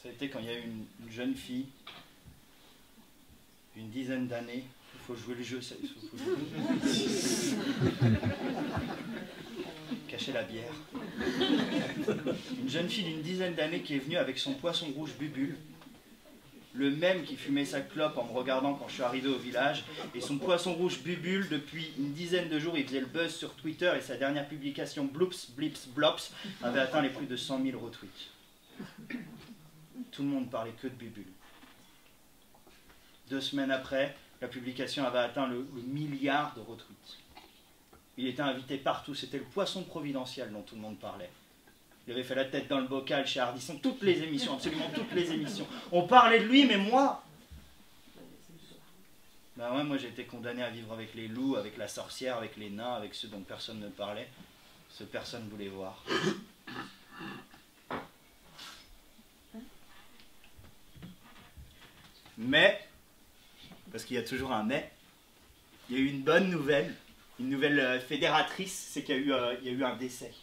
Ça a été quand il y a eu une jeune fille, une dizaine d'années. Il faut jouer le jeu, ça. Il faut jouer. Cacher la bière. Une jeune fille d'une dizaine d'années qui est venue avec son poisson rouge Bubule, le même qui fumait sa clope en me regardant quand je suis arrivé au village, et son poisson rouge Bubule, depuis une dizaine de jours, il faisait le buzz sur Twitter, et sa dernière publication, Bloops, Blips, Blops, avait atteint les plus de 100 000 retweets. Tout le monde parlait que de Bubule. 2 semaines après, la publication avait atteint le milliard de retweets. Il était invité partout, c'était le poisson providentiel dont tout le monde parlait. Il avait fait la tête dans le bocal chez Ardisson, toutes les émissions, absolument toutes les émissions. On parlait de lui, mais moi... Ben ouais, moi j'ai été condamné à vivre avec les loups, avec la sorcière, avec les nains, avec ceux dont personne ne parlait, ceux que personne ne voulait voir. Mais, parce qu'il y a toujours un mais, il y a eu une bonne nouvelle, fédératrice, c'est qu'il y a eu un décès.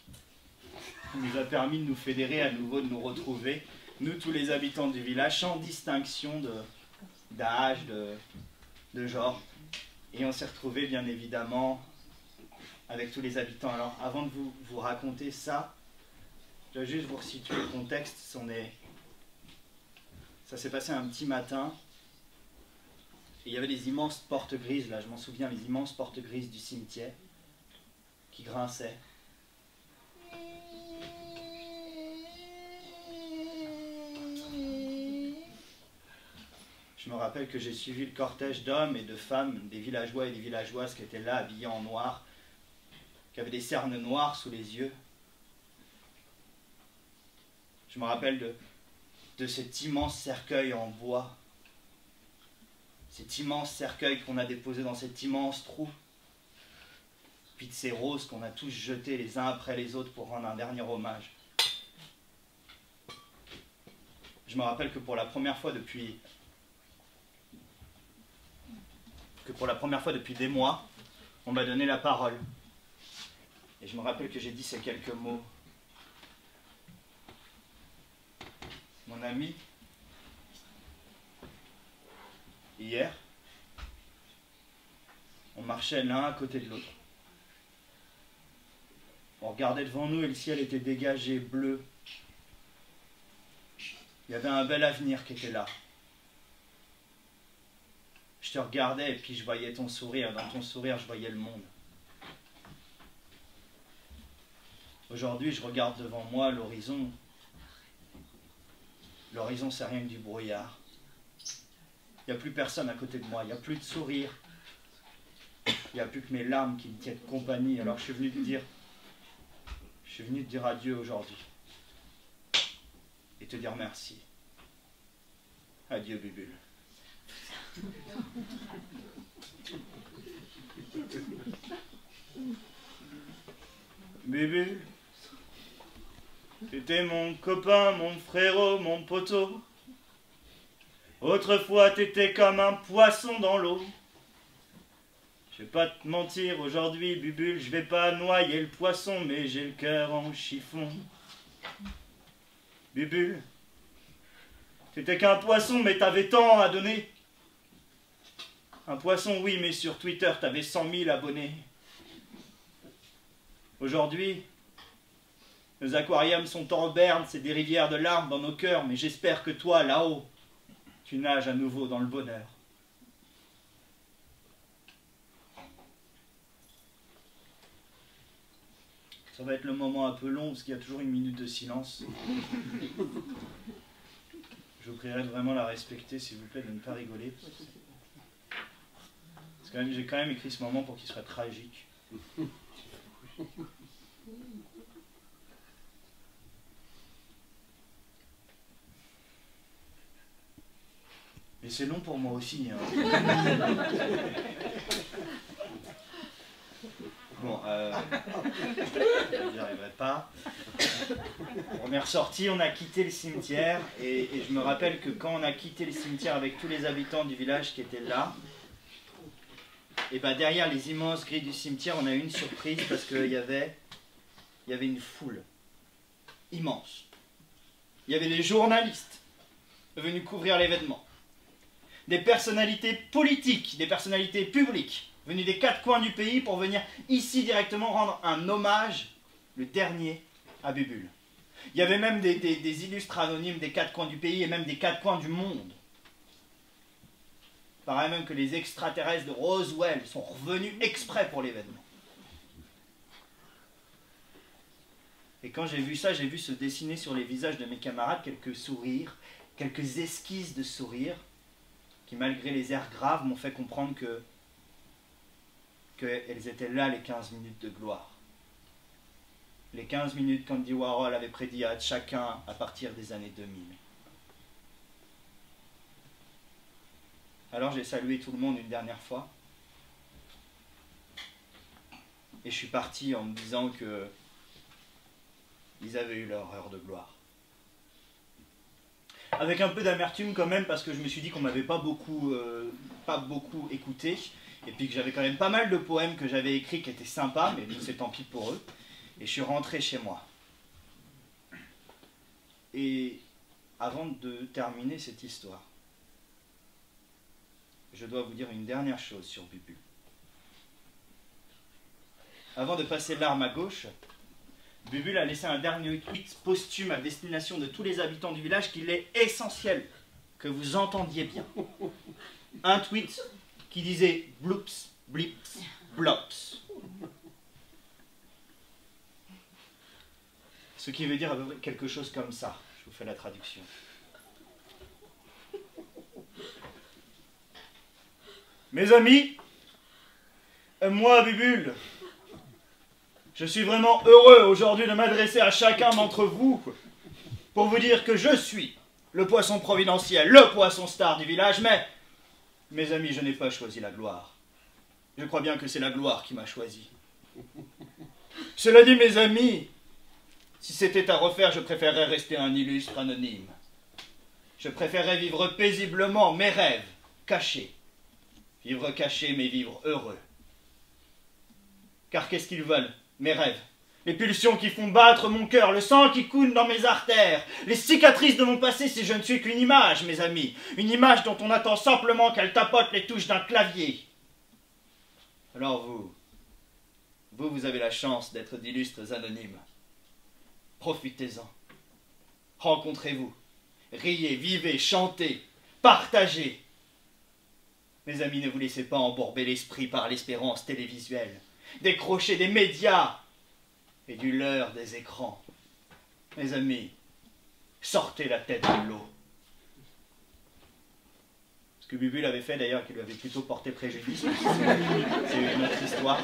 Il nous a permis de nous fédérer à nouveau, de nous retrouver, nous tous les habitants du village, sans distinction d'âge, de genre. Et on s'est retrouvés bien évidemment avec tous les habitants. Alors avant de vous raconter ça, je dois juste vous resituer le contexte. Ça s'est passé un petit matin. Et il y avait les immenses portes grises, là je m'en souviens, les immenses portes grises du cimetière qui grinçaient. Je me rappelle que j'ai suivi le cortège d'hommes et de femmes, des villageois et des villageoises qui étaient là, habillés en noir, qui avaient des cernes noires sous les yeux. Je me rappelle de cet immense cercueil en bois, cet immense cercueil qu'on a déposé dans cet immense trou, puis de ces roses qu'on a tous jetées les uns après les autres pour rendre un dernier hommage. Je me rappelle que pour la première fois depuis des mois, on m'a donné la parole. Et je me rappelle que j'ai dit ces quelques mots. Mon ami, hier, on marchait l'un à côté de l'autre. On regardait devant nous et le ciel était dégagé, bleu. Il y avait un bel avenir qui était là. Je te regardais et puis je voyais ton sourire. Dans ton sourire, je voyais le monde. Aujourd'hui, je regarde devant moi l'horizon. L'horizon, c'est rien que du brouillard. Il n'y a plus personne à côté de moi. Il n'y a plus de sourire. Il n'y a plus que mes larmes qui me tiennent compagnie. Alors je suis venu te dire adieu aujourd'hui. Et te dire merci. Adieu, Bubule. Bubule, t'étais mon copain, mon frérot, mon poteau. Autrefois t'étais comme un poisson dans l'eau. Je vais pas te mentir, aujourd'hui, Bubule, je vais pas noyer le poisson, mais j'ai le cœur en chiffon. Bubule, t'étais qu'un poisson, mais t'avais tant à donner. Un poisson, oui, mais sur Twitter, t'avais 100 000 abonnés. Aujourd'hui, nos aquariums sont en berne, c'est des rivières de larmes dans nos cœurs, mais j'espère que toi, là-haut, tu nages à nouveau dans le bonheur. Ça va être le moment un peu long, parce qu'il y a toujours une minute de silence. Je vous prierai de vraiment la respecter, s'il vous plaît, de ne pas rigoler. J'ai quand même écrit ce moment pour qu'il soit tragique. Mais c'est long pour moi aussi. Hein. Bon, j'y arriverai pas. On est ressorti, on a quitté le cimetière, et je me rappelle que quand on a quitté le cimetière avec tous les habitants du village qui étaient là, et ben derrière les immenses grilles du cimetière, on a eu une surprise parce qu'il y avait une foule immense. Il y avait des journalistes, venus couvrir l'événement. Des personnalités politiques, des personnalités publiques, venues des 4 coins du pays pour venir ici directement rendre un hommage, le dernier, à Bubule. Il y avait même des illustres anonymes des 4 coins du pays et même des 4 coins du monde. Il paraît même que les extraterrestres de Roswell sont revenus exprès pour l'événement. Et quand j'ai vu ça, j'ai vu se dessiner sur les visages de mes camarades quelques sourires, quelques esquisses de sourires, qui malgré les airs graves m'ont fait comprendre qu'elles étaient là les 15 minutes de gloire. Les 15 minutes qu'Andy Warhol avait prédit à chacun à partir des années 2000. Alors j'ai salué tout le monde une dernière fois. Et je suis parti en me disant que ils avaient eu leur heure de gloire. Avec un peu d'amertume quand même, parce que je me suis dit qu'on m'avait pas beaucoup écouté, et puis que j'avais quand même pas mal de poèmes que j'avais écrits qui étaient sympas, mais c'est tant pis pour eux. Et je suis rentré chez moi. Et avant de terminer cette histoire, je dois vous dire une dernière chose sur Bubule. Avant de passer l'arme à gauche, Bubule a laissé un dernier tweet posthume à destination de tous les habitants du village qu'il est essentiel que vous entendiez bien. Un tweet qui disait « bloops, blips, blops ». Ce qui veut dire à peu près quelque chose comme ça. Je vous fais la traduction. Mes amis, moi, Bubule, je suis vraiment heureux aujourd'hui de m'adresser à chacun d'entre vous pour vous dire que je suis le poisson providentiel, le poisson star du village, mais, mes amis, je n'ai pas choisi la gloire. Je crois bien que c'est la gloire qui m'a choisi. Cela dit, mes amis, si c'était à refaire, je préférerais rester un illustre anonyme. Je préférerais vivre paisiblement mes rêves, cachés. Vivre caché, mais vivre heureux. Car qu'est-ce qu'ils veulent, mes rêves? Les pulsions qui font battre mon cœur, le sang qui coule dans mes artères, les cicatrices de mon passé si je ne suis qu'une image, mes amis. Une image dont on attend simplement qu'elle tapote les touches d'un clavier. Alors vous avez la chance d'être d'illustres anonymes. Profitez-en. Rencontrez-vous. Riez, vivez, chantez, partagez. Mes amis, ne vous laissez pas embourber l'esprit par l'espérance télévisuelle, décrocher des médias et du leurre des écrans. Mes amis, sortez la tête de l'eau. Ce que Bubule avait fait d'ailleurs, qui lui avait plutôt porté préjudice, c'est une autre histoire.